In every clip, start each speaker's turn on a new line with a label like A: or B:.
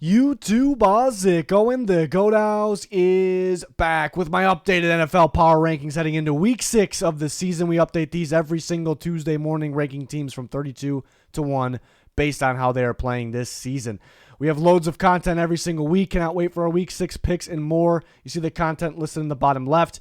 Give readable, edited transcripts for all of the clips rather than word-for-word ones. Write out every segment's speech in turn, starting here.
A: YouTube Ozic going the Godows is back with my updated NFL power rankings heading into week 6 of the season. We update these every single Tuesday morning, ranking teams from 32 to 1 based on how they are playing this season. We have loads of content every single week. Cannot wait for our week 6 picks and more. You see the content listed in the bottom left.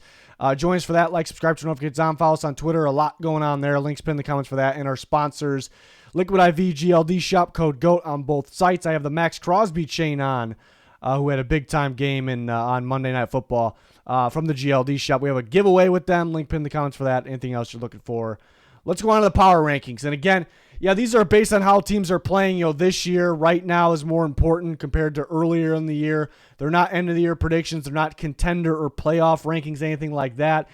A: Join us for that. Like, subscribe, turn notifications on. Follow us on Twitter. A lot going on there. Links pinned in the comments for that. And our sponsors, Liquid IV, GLD shop, code GOAT on both sites. I have the Max Crosby chain on, who had a big-time game on Monday Night Football from the GLD shop. We have a giveaway with them. Link pinned in the comments for that. Anything else you're looking for. Let's go on to the power rankings. And again, yeah, these are based on how teams are playing. This year, right now, is more important compared to earlier in the year. They're not end-of-the-year predictions. They're not contender or playoff rankings, anything like that.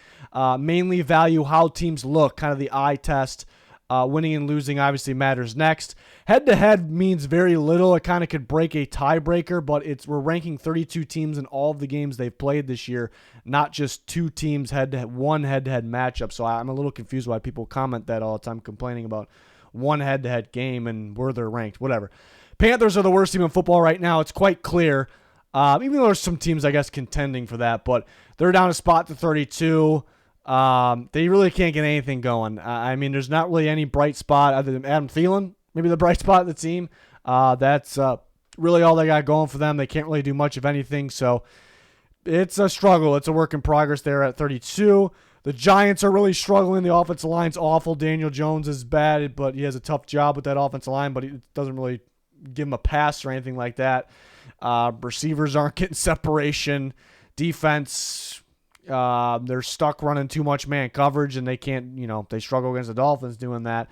A: Mainly value how teams look, kind of the eye test. Winning and losing obviously matters next. Head-to-head means very little. It kind of could break a tiebreaker, but we're ranking 32 teams in all of the games they've played this year, not just two teams one head-to-head matchup. So I'm a little confused why people comment that all the time, complaining about one head-to-head game and where they're ranked, whatever. Panthers are the worst team in football right now. It's quite clear, even though there's some teams, I guess, contending for that, but they're down a spot to 32. They really can't get anything going. I mean, there's not really any bright spot other than Adam Thielen, maybe the bright spot of the team. That's really all they got going for them. They can't really do much of anything, so it's a struggle. It's a work in progress there at 32. The Giants are really struggling. The offensive line's awful. Daniel Jones is bad, but he has a tough job with that offensive line, but it doesn't really give him a pass or anything like that. Receivers aren't getting separation. Defense, they're stuck running too much man coverage, and they can't, they struggle against the Dolphins doing that.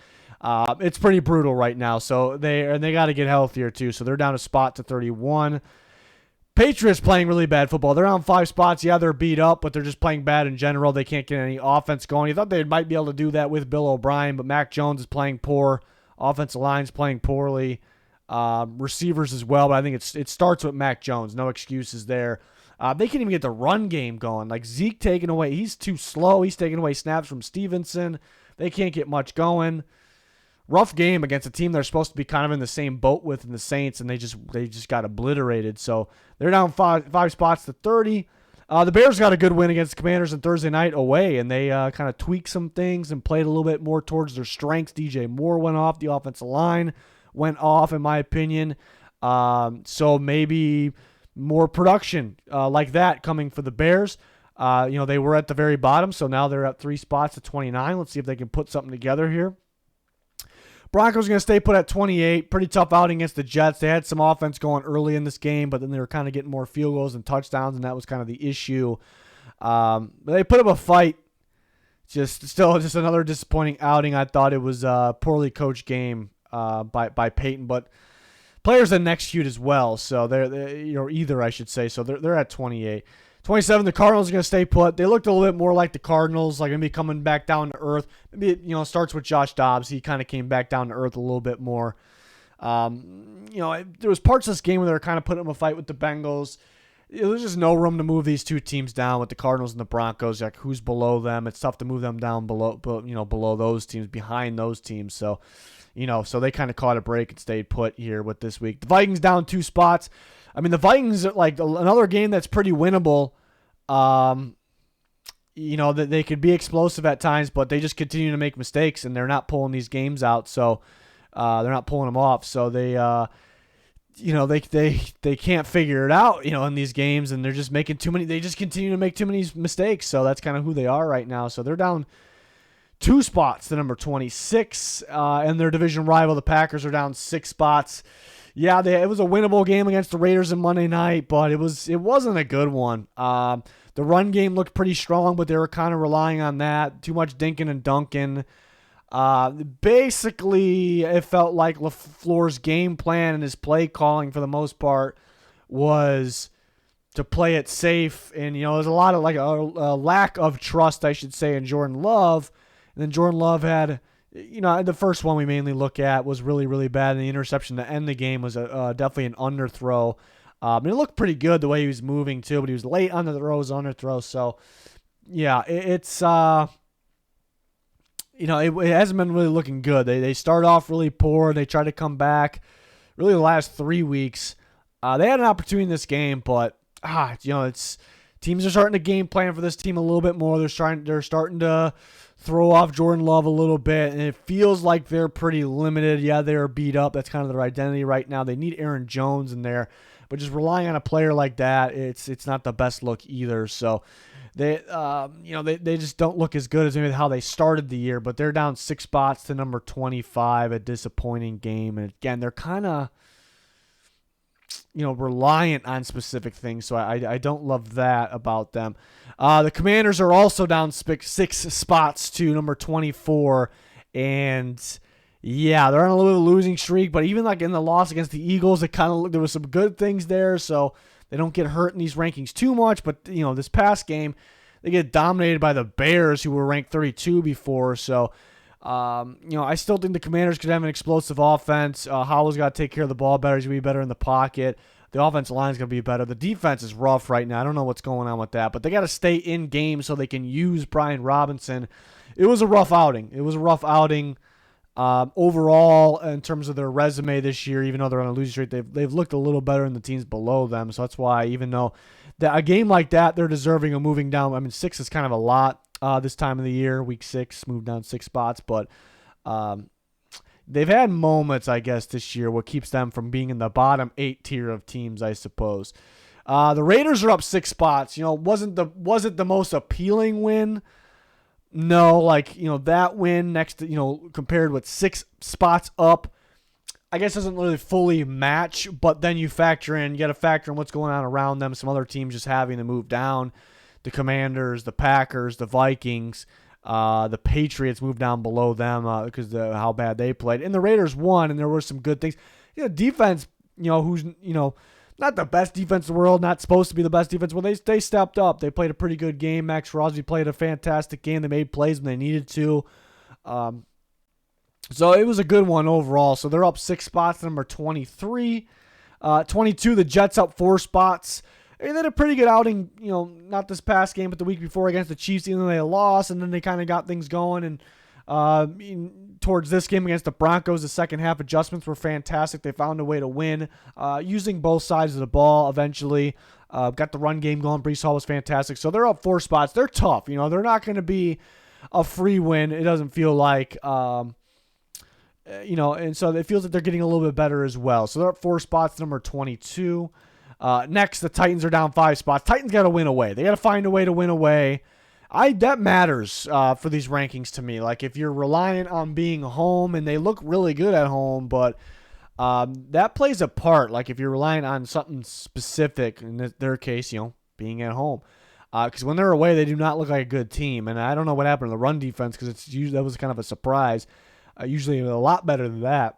A: It's pretty brutal right now, so they got to get healthier too, so they're down a spot to 31. Patriots playing really bad football. They're on 5 spots. Yeah, they're beat up, but they're just playing bad in general. They can't get any offense going. You thought they might be able to do that with Bill O'Brien, but Mac Jones is playing poor. Offensive line's playing poorly. Receivers as well, but I think it starts with Mac Jones. No excuses there. They can't even get the run game going. Like Zeke taking away. He's too slow. He's taking away snaps from Stevenson. They can't get much going. Rough game against a team they're supposed to be kind of in the same boat with in the Saints, and they just got obliterated. So they're down five spots to 30. The Bears got a good win against the Commanders on Thursday night away, and they kind of tweaked some things and played a little bit more towards their strengths. DJ Moore went off. The offensive line went off, in my opinion. So maybe more production like that coming for the Bears. They were at the very bottom, so now they're at 3 spots to 29. Let's see if they can put something together here. Broncos are going to stay put at 28. Pretty tough outing against the Jets. They had some offense going early in this game, but then they were kind of getting more field goals and touchdowns, and that was kind of the issue. But they put up a fight. Just another disappointing outing. I thought it was a poorly coached game by Peyton, but players didn't execute as well. So either I should say. So they're at 28. 27, the Cardinals are going to stay put. They looked a little bit more like the Cardinals, like maybe coming back down to earth. Maybe it starts with Josh Dobbs. He kind of came back down to earth a little bit more. There was parts of this game where they were kind of putting up a fight with the Bengals. There's just no room to move these two teams down with the Cardinals and the Broncos. Like, who's below them? It's tough to move them down below those teams, behind those teams. So, so they kind of caught a break and stayed put here with this week. The Vikings down 2 spots. I mean, the Vikings are like another game that's pretty winnable. That they could be explosive at times, but they just continue to make mistakes, and they're not pulling these games out. So they're not pulling them off. So they can't figure it out, in these games, and they're just making too many. They just continue to make too many mistakes. So that's kind of who they are right now. So they're down 2 spots to number 26, and their division rival, the Packers, are down 6 spots. Yeah, it was a winnable game against the Raiders on Monday night, but it wasn't a good one. The run game looked pretty strong, but they were kind of relying on that. Too much dinking and dunking. Basically, it felt like LaFleur's game plan and his play calling for the most part was to play it safe. And, there's a lot of a lack of trust, I should say, in Jordan Love. And then Jordan Love had... the first one we mainly look at was really, really bad, and the interception to end the game was definitely an underthrow. It looked pretty good the way he was moving, too, but he was late on the throws, underthrow. So, yeah, it hasn't been really looking good. They start off really poor. They try to come back really the last 3 weeks. They had an opportunity in this game, but it's teams are starting to game plan for this team a little bit more. They're starting to throw off Jordan Love a little bit, and it feels like they're pretty limited. Yeah, they're beat up. That's kind of their identity right now. They need Aaron Jones in there, but just relying on a player like that, it's not the best look either. So they just don't look as good as maybe how they started the year. But they're down 6 spots to number 25, a disappointing game. And again, they're kind of reliant on specific things, so I don't love that about them. The Commanders are also down 6 spots to number 24, and yeah, they're on a little bit of a losing streak, but even like in the loss against the Eagles, there was some good things there, so they don't get hurt in these rankings too much. But this past game, they get dominated by the Bears, who were ranked 32 before, so I still think the Commanders could have an explosive offense. Howell's got to take care of the ball better. He's going to be better in the pocket. The offensive line's going to be better. The defense is rough right now. I don't know what's going on with that, but they got to stay in game so they can use Brian Robinson. It was a rough outing. Overall in terms of their resume this year, even though they're on a losing streak, they've looked a little better than the teams below them. So that's why, even though a game like that, they're deserving of moving down. I mean, 6 is kind of a lot. This time of the year, week 6, moved down 6 spots, but they've had moments, I guess, this year what keeps them from being in the bottom 8 tier of teams, I suppose. The Raiders are up 6 spots. Was it the most appealing win? No, that win next to, compared with 6 spots up, I guess doesn't really fully match, but then you got to factor in what's going on around them, some other teams just having to move down. The Commanders, the Packers, the Vikings, the Patriots moved down below them because of how bad they played. And the Raiders won, and there were some good things. Defense, who's, not the best defense in the world, not supposed to be the best defense. Well, they stepped up. They played a pretty good game. Max Crosby played a fantastic game. They made plays when they needed to. So it was a good one overall. So they're up 6 spots to number 23. 22, the Jets up 4 spots. They had a pretty good outing, not this past game, but the week before against the Chiefs. Even though they lost, and then they kind of got things going. And towards this game against the Broncos, the second half adjustments were fantastic. They found a way to win using both sides of the ball eventually. Got the run game going. Breece Hall was fantastic. So they're up 4 spots. They're tough. They're not going to be a free win. It doesn't feel like, and so it feels like they're getting a little bit better as well. So they're up 4 spots, number 22. Next, the Titans are down 5 spots. Titans got to win away. They got to find a way to win away. That matters for these rankings to me. Like, if you're reliant on being home, and they look really good at home, but that plays a part. Like, if you're relying on something specific, in their case, being at home. Because when they're away, they do not look like a good team. And I don't know what happened to the run defense, because that was kind of a surprise. Usually a lot better than that.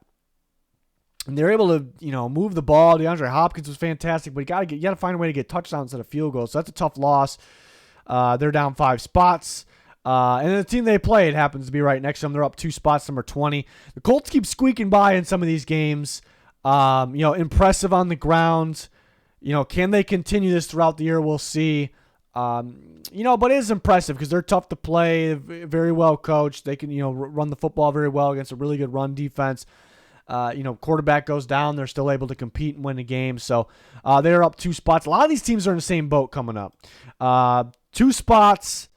A: And they're able to, move the ball. DeAndre Hopkins was fantastic, but you got to find a way to get touchdowns instead of field goals. So that's a tough loss. They're down 5 spots. And the team they played happens to be right next to them. They're up 2 spots, number 20. The Colts keep squeaking by in some of these games. Impressive on the ground. Can they continue this throughout the year? We'll see. But it is impressive because they're tough to play, very well coached. They can, run the football very well against a really good run defense. Quarterback goes down, they're still able to compete and win the game. So they're up 2 spots. A lot of these teams are in the same boat coming up. 2 spots.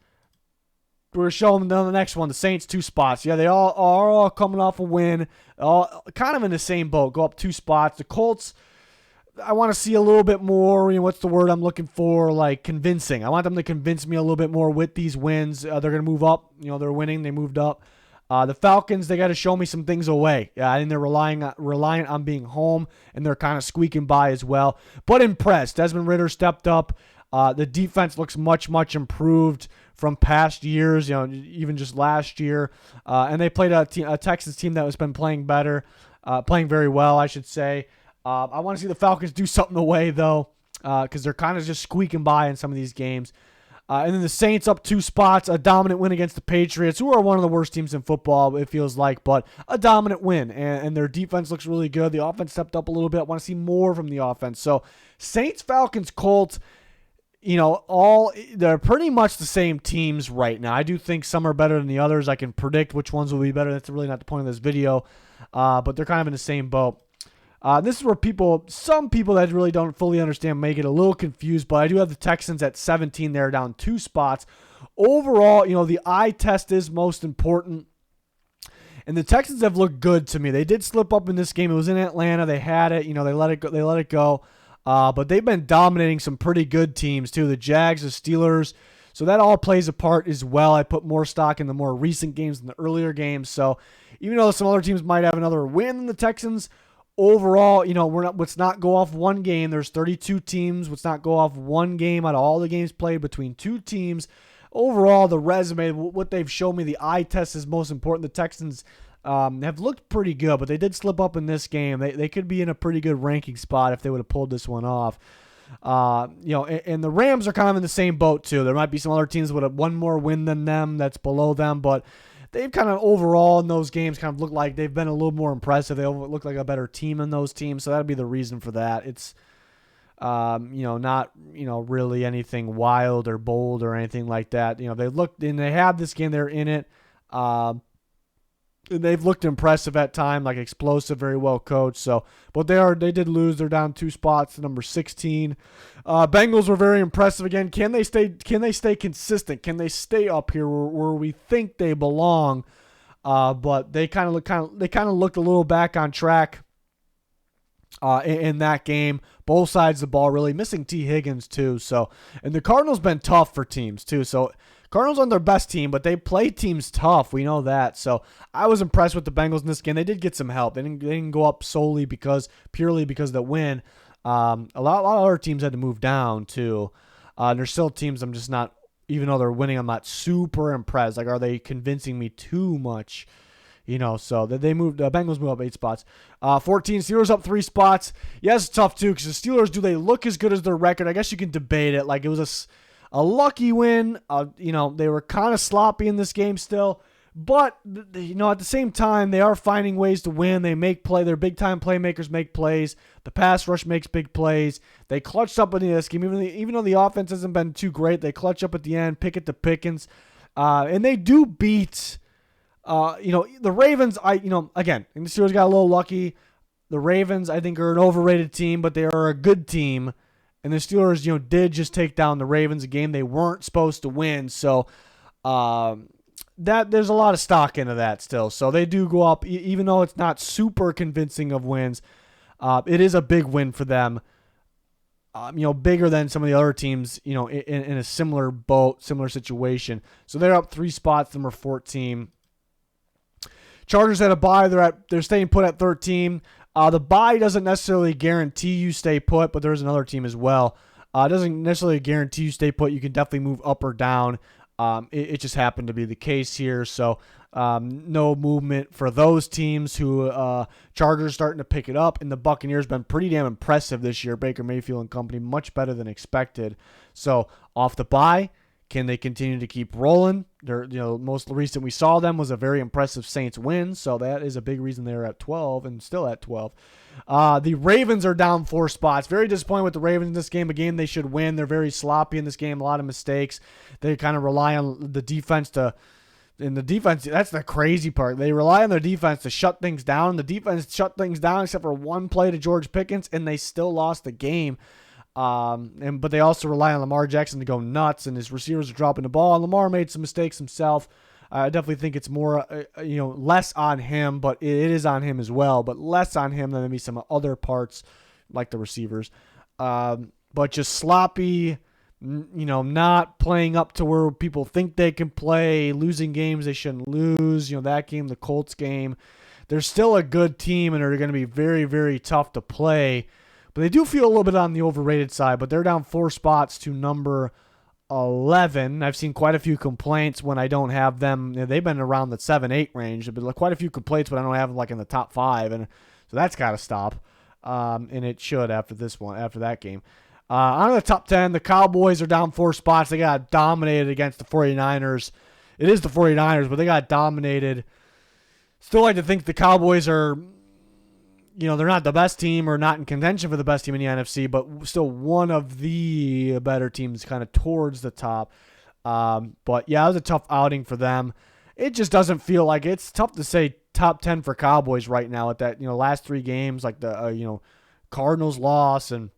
A: We're showing them the next one. The Saints, 2 spots. Yeah, they all are all coming off a win. All kind of in the same boat. Go up 2 spots. The Colts, I want to see a little bit more. What's the word I'm looking for? Like, convincing. I want them to convince me a little bit more with these wins. They're going to move up. They're winning. They moved up. The Falcons, they got to show me some things away. Yeah, I think they're reliant on being home, and they're kind of squeaking by as well. But impressed. Desmond Ridder stepped up. The defense looks much, much improved from past years, even just last year. And they played a Texans team that has been playing better, playing very well, I should say. I want to see the Falcons do something away, though, because they're kind of just squeaking by in some of these games. And then the Saints up 2 spots, a dominant win against the Patriots, who are one of the worst teams in football, it feels like, but a dominant win. And their defense looks really good. The offense stepped up a little bit. I want to see more from the offense. So Saints, Falcons, Colts, they're pretty much the same teams right now. I do think some are better than the others. I can predict which ones will be better. That's really not the point of this video. But they're kind of in the same boat. This is where some people that really don't fully understand may get a little confused, but I do have the Texans at 17. They're down 2 spots. Overall, the eye test is most important. And the Texans have looked good to me. They did slip up in this game. It was in Atlanta. They had it. They let it go. But they've been dominating some pretty good teams too. The Jags, the Steelers. So that all plays a part as well. I put more stock in the more recent games than the earlier games. So even though some other teams might have another win than the Texans, overall, let's not go off one game. There's 32 teams. Let's not go off one game out of all the games played between 2 teams. Overall, the resume, what they've shown me, the eye test is most important. The Texans have looked pretty good, but they did slip up in this game. They could be in a pretty good ranking spot if they would have pulled this one off. And the Rams are kind of in the same boat too. There might be some other teams with one more win than them that's below them, but they've kind of overall in those games kind of looked like they've been a little more impressive. They look like a better team in those teams, so that'd be the reason for that. It's not really anything wild or bold or anything like that. They looked and they had this game. They're in it. They've looked impressive at time, like explosive, very well coached. So, but they did lose. They're down 2 spots to number 16. Bengals were very impressive again. Can they stay consistent? Can they stay up here where we think they belong? But they kind of looked a little back on track. In that game, both sides of the ball, really missing T. Higgins too. So, and the Cardinals been tough for teams too. So, Cardinals on their best team, but they play teams tough. We know that. So, I was impressed with the Bengals in this game. They did get some help. They didn't go up purely because of the win. A lot of other teams had to move down too. And there's still teams I'm just not, even though they're winning, I'm not super impressed. Like, are they convincing me too much? So they moved. Bengals move up 8 spots. 14, Steelers up 3 spots. Yes, it's tough too because the Steelers, do they look as good as their record? I guess you can debate it. Like, it was a lucky win. They were kind of sloppy in this game still. But, at the same time, they are finding ways to win. They make play. Their big-time playmakers make plays. The pass rush makes big plays. They clutched up in this game. Even though the offense hasn't been too great, they clutch up at the end, pick it to Pickens. And they do beat... the Ravens, again, and the Steelers got a little lucky. The Ravens, I think, are an overrated team, but they are a good team. And the Steelers, did just take down the Ravens, a game they weren't supposed to win. So, that there's a lot of stock into that still. So they do go up, even though it's not super convincing of wins. It is a big win for them. Bigger than some of the other teams, in a similar boat, similar situation. So they're up 3 spots, number 14. Chargers had a bye. They're staying put at 13. The bye doesn't necessarily guarantee you stay put, but there's another team as well. It doesn't necessarily guarantee you stay put. You can definitely move up or down. It just happened to be the case here. So no movement for those teams who Chargers starting to pick it up. And the Buccaneers been pretty damn impressive this year. Baker Mayfield and company, much better than expected. So off the bye, can they continue to keep rolling? Most recent we saw them was a very impressive Saints win, so that is a big reason they're at 12 and still at 12. The Ravens are down 4 spots. Very disappointed with the Ravens in this game, a game they should win. They're very sloppy in this game, a lot of mistakes. They kind of rely on the defense that's the crazy part. They rely on their defense to shut things down. The defense shut things down except for one play to George Pickens, and they still lost the game. But they also rely on Lamar Jackson to go nuts, and his receivers are dropping the ball. And Lamar made some mistakes himself. I definitely think it's more, less on him, but it is on him as well. But less on him than maybe some other parts, like the receivers. But just sloppy, not playing up to where people think they can play, losing games they shouldn't lose. That game, the Colts game. They're still a good team, and they're going to be very, very tough to play. But they do feel a little bit on the overrated side, but they're down 4 spots to number 11. I've seen quite a few complaints when I don't have them. They've been around the 7-8 range. There've been quite a few complaints when I don't have them like in the top 5, and so that's got to stop. And it should after that game. On the top 10, the Cowboys are down 4 spots. They got dominated against the 49ers. It is the 49ers, but they got dominated. Still like to think the Cowboys are... they're not the best team or not in contention for the best team in the NFC, but still one of the better teams kind of towards the top. But yeah, it was a tough outing for them. It just doesn't feel like it's tough to say top 10 for Cowboys right now at that, last 3 games, like the, Cardinals loss and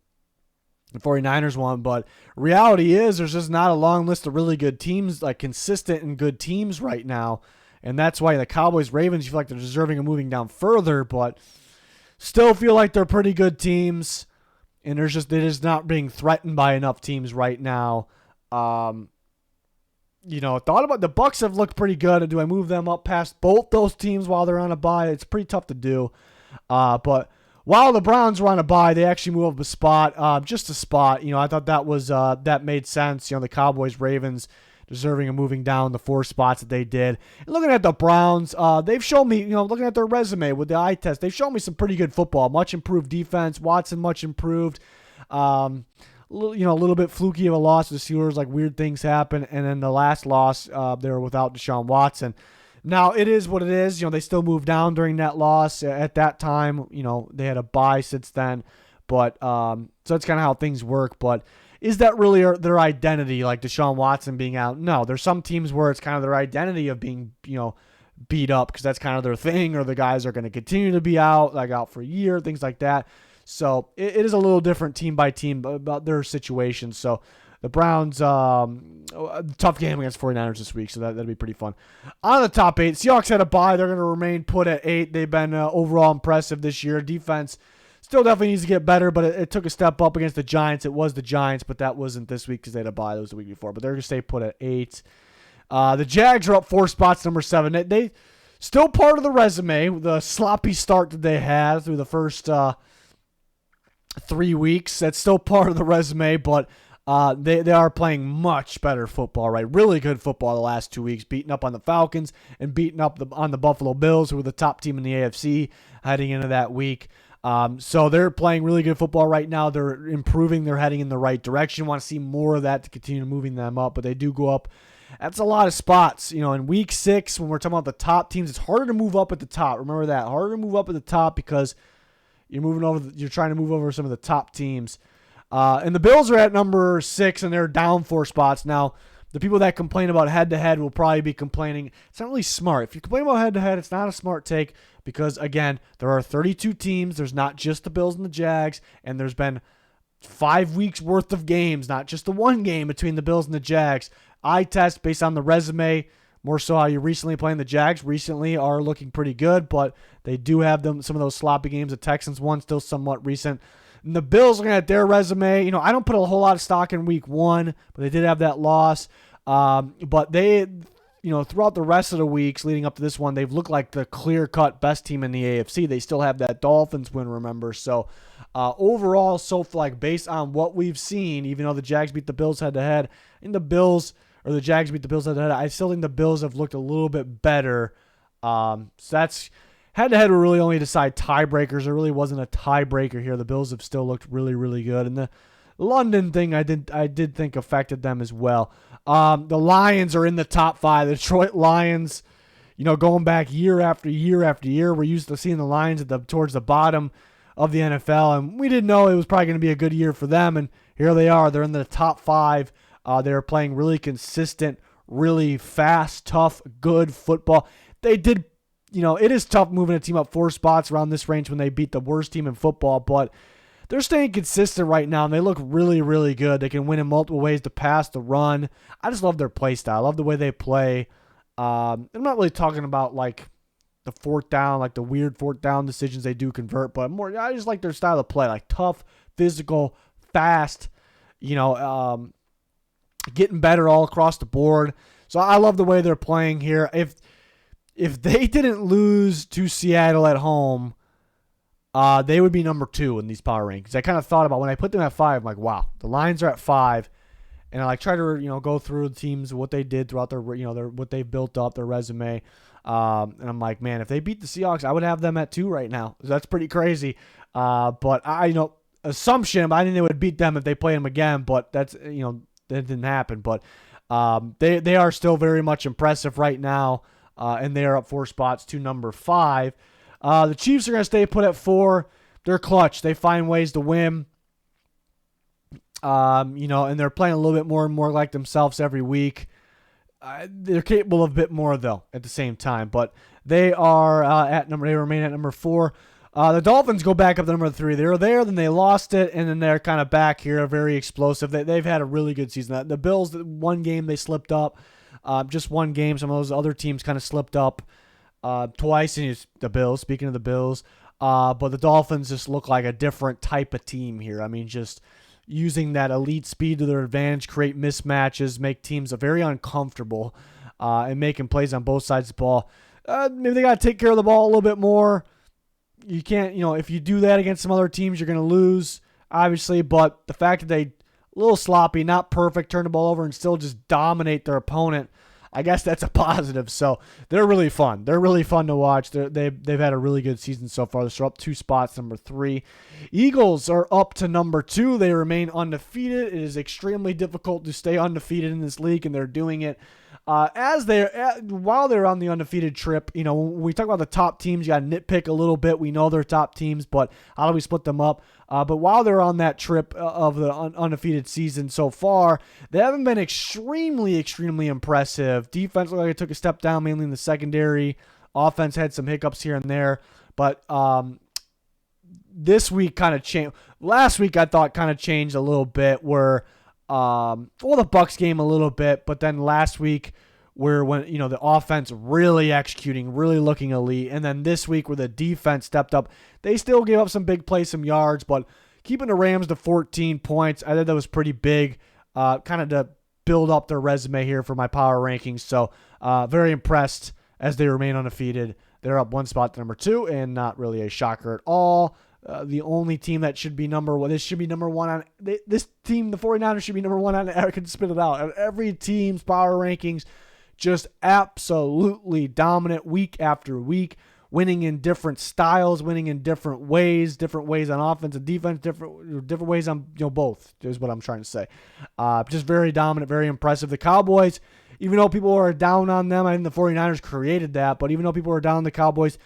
A: the 49ers won. But reality is there's just not a long list of really good teams, like consistent and good teams right now. And that's why the Cowboys, Ravens, you feel like they're deserving of moving down further, but still feel like they're pretty good teams. And they're just not being threatened by enough teams right now. Thought about the Bucs have looked pretty good. Do I move them up past both those teams while they're on a bye? It's pretty tough to do. But while the Browns were on a bye, they actually moved up a spot, just a spot. I thought that was that made sense. The Cowboys, Ravens deserving of moving down the 4 spots that they did. And looking at the Browns, they've shown me, looking at their resume with the eye test, they've shown me some pretty good football. Much improved defense. Watson much improved. A little bit fluky of a loss to the Steelers, like weird things happen. And then the last loss, they were without Deshaun Watson. Now, it is what it is. They still moved down during that loss. At that time, they had a bye since then. But so that's kind of how things work. But is that really their identity, like Deshaun Watson being out? No, there's some teams where it's kind of their identity of being, beat up because that's kind of their thing, or the guys are going to continue to be out, like out for a year, things like that. So it is a little different team by team about their situation. So the Browns, tough game against 49ers this week, so that'll be pretty fun. On the top 8, Seahawks had a bye. They're going to remain put at 8. They've been overall impressive this year. Defense still definitely needs to get better, but it took a step up against the Giants. It was the Giants, but that wasn't this week because they had a bye. That was the week before. But they're going to stay put at 8. The Jags are up 4 spots, number 7. They still part of the resume, the sloppy start that they had through the first 3 weeks. That's still part of the resume, but they are playing much better football, right? Really good football the last 2 weeks, beating up on the Falcons and beating up on the Buffalo Bills, who were the top team in the AFC heading into that week. So they're playing really good football right now. They're improving. They're heading in the right direction. Want to see more of that to continue moving them up, but they do go up. That's a lot of spots. In week 6, when we're talking about the top teams, it's harder to move up at the top. Remember that. Harder to move up at the top because you're trying to move over some of the top teams. And the Bills are at number 6, and they're down 4 spots. Now, the people that complain about head-to-head will probably be complaining. It's not really smart. If you complain about head-to-head, it's not a smart take because, again, there are 32 teams. There's not just the Bills and the Jags, and there's been 5 weeks worth of games, not just the one game between the Bills and the Jags. Eye test based on the resume, more so how you're recently playing the Jags recently are looking pretty good, but they do have some of those sloppy games. The Texans one still somewhat recent. And the Bills, looking at their resume, I don't put a whole lot of stock in week 1, but they did have that loss. But they, throughout the rest of the weeks leading up to this one, they've looked like the clear-cut best team in the AFC. They still have that Dolphins win, remember. So overall, based on what we've seen, even though the Jags beat the Bills head-to-head, the Jags beat the Bills head-to-head, I still think the Bills have looked a little bit better. So that's head-to-head will really only decide tiebreakers. There really wasn't a tiebreaker here. The Bills have still looked really, really good. And the London thing I did think affected them as well. The Lions are in the top 5. The Detroit Lions, going back year after year after year, we're used to seeing the Lions towards the bottom of the NFL, and we didn't know it was probably going to be a good year for them, and here they are. They're in the top 5. They're playing really consistent, really fast, tough, good football. They did, it is tough moving a team up 4 spots around this range when they beat the worst team in football, but they're staying consistent right now, and they look really, really good. They can win in multiple ways, to pass, to run. I just love their play style. I love the way they play. I'm not really talking about, the 4th down, the weird 4th down decisions they do convert, but I just like their style of play, tough, physical, fast, getting better all across the board. So I love the way they're playing here. If they didn't lose to Seattle at home, they would be number 2 in these power rankings. I kind of thought about when I put them at 5, I'm like, wow, the Lions are at 5, and I try to go through the teams, what they did throughout their what they've built up, their resume, and I'm like, man, if they beat the Seahawks, I would have them at 2 right now. That's pretty crazy. But assumption, I think they would beat them if they play them again, but that's that didn't happen. But they are still very much impressive right now, and they are up 4 spots to number 5. The Chiefs are going to stay put at 4. They're clutch. They find ways to win. And they're playing a little bit more and more like themselves every week. They're capable of a bit more, though, at the same time. But they are they remain at number 4. The Dolphins go back up to number 3. They were there, then they lost it, and then they're kind of back here, very explosive. They've had a really good season. The Bills, one game they slipped up, just one game. Some of those other teams kind of slipped up twice. And the Bills, speaking of the Bills, but the Dolphins just look like a different type of team here. I mean, just using that elite speed to their advantage, create mismatches, make teams very uncomfortable, and making plays on both sides of the ball. Maybe they got to take care of the ball a little bit more. You can't, if you do that against some other teams, you're going to lose, obviously. But the fact that they a little sloppy, not perfect, turn the ball over and still just dominate their opponent, I guess that's a positive. So they're really fun. They're really fun to watch. They've had a really good season so far. They're up 2 spots, number 3. Eagles are up to number 2. They remain undefeated. It is extremely difficult to stay undefeated in this league, and they're doing it. While they're on the undefeated trip, when we talk about the top teams, you got to nitpick a little bit. We know they're top teams, but how do we split them up? But while they're on that trip of the undefeated season so far, they haven't been extremely, extremely impressive. Defense looked like it took a step down, mainly in the secondary. Offense had some hiccups here and there, but this week kind of changed. Last week I thought kind of changed a little bit where the Bucs game a little bit, but then last week where when the offense really executing, really looking elite, and then this week where the defense stepped up, they still gave up some big plays, some yards, but keeping the Rams to 14 points, I thought that was pretty big, kind of to build up their resume here for my power rankings. So very impressed as they remain undefeated. They're up 1 spot to number 2, and not really a shocker at all. The only team that should be number 1, this should be number 1 on this team, the 49ers should be number 1 on, I can spit it out. Every team's power rankings just absolutely dominant week after week, winning in different styles, winning in different ways on offense and defense, different ways on both is what I'm trying to say. Just very dominant, very impressive. The Cowboys, even though people are down on them, I think the 49ers created that, but even though people are down on the Cowboys,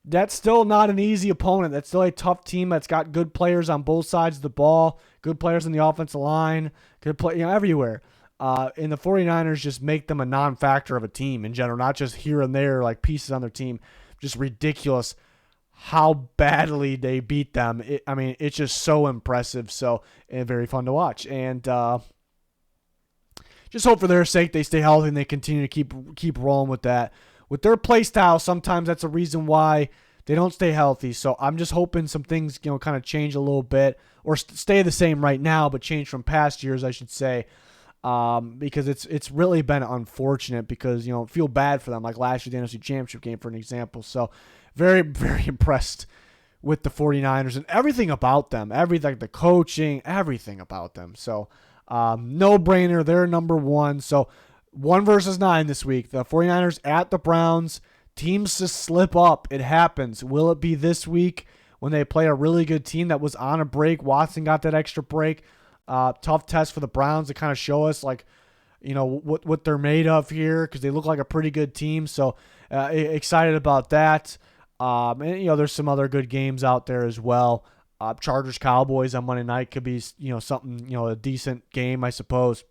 A: that's still not an easy opponent. That's still a tough team that's got good players on both sides of the ball, good players in the offensive line, good play, everywhere. And the 49ers just make them a non-factor of a team in general, not just here and there like pieces on their team. Just ridiculous how badly they beat them. It's just so impressive, and very fun to watch. And just hope for their sake they stay healthy and they continue to keep rolling with that. With their play style, sometimes that's a reason why they don't stay healthy. So I'm just hoping some things, kind of change a little bit or stay the same right now, but change from past years, I should say, because it's really been unfortunate because, feel bad for them, like last year, the NFC Championship game, for an example. So very, very impressed with the 49ers and everything about them, everything, the coaching, everything about them. So no brainer, they're number 1. So 1 versus 9 this week. The 49ers at the Browns. Teams just slip up. It happens. Will it be this week when they play a really good team that was on a break? Watson got that extra break. Tough test for the Browns to kind of show us, what they're made of here because they look like a pretty good team. So excited about that. And there's some other good games out there as well. Chargers Cowboys on Monday night could be something, a decent game, I suppose.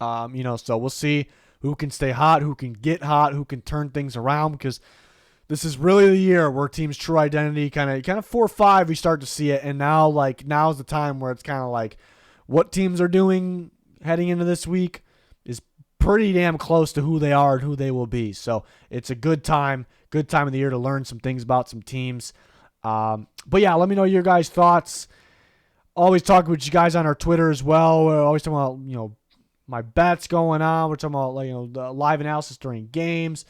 A: So we'll see who can stay hot, who can get hot, who can turn things around, because this is really the year where teams' true identity kind of 4-5 we start to see it, and now's the time where it's kind of like what teams are doing heading into this week is pretty damn close to who they are and who they will be. So it's a good time of the year to learn some things about some teams. But yeah, let me know your guys' thoughts. Always talking with you guys on our Twitter as well. We're always talking about my bets going on. We're talking about the live analysis during games,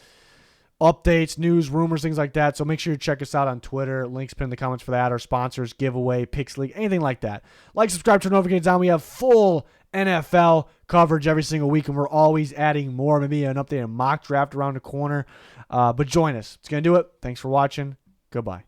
A: updates, news, rumors, things like that. So make sure you check us out on Twitter. Links pinned in the comments for that. Our sponsors, giveaway, Picks League, anything like that. Subscribe, turn notifications on. We have full NFL coverage every single week, and we're always adding more. Maybe an updated mock draft around the corner. But join us. It's going to do it. Thanks for watching. Goodbye.